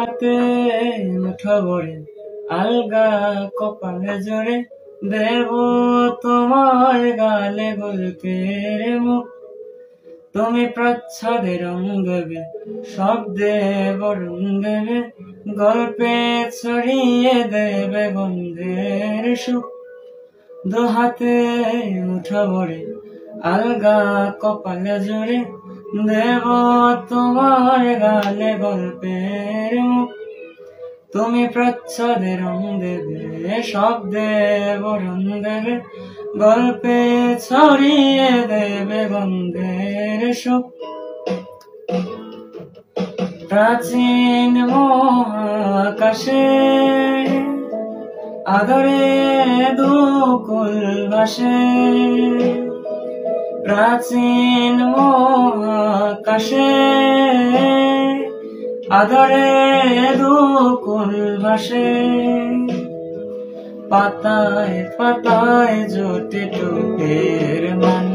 হাতে মুঠো ভরে আলগা কপালে জোরে দেব তোমার গালে গল্পের মুখ। তুমি প্রচ্ছদে রং দেবে, শব্দে বরং দেবে, গল্পে ছড়িয়ে দেবে গন্ধের সুখ। দু হাতে মুঠো ভরে আলগা কপালে জোরে দেব তোমার গালে গল্পের মুখ। তুমি প্রচ্ছদে রং দেবে, শব্দে বরং দেবে, গল্পে ছড়িয়ে দেবে গন্ধের সুখ। প্রাচীন মহাকাশে আদরে দুকুল ভাসে, প্রাচীন মহাকাশে আদরে দুকুল ভাসে। পাতায় পাতায় জোটে টোপের মান,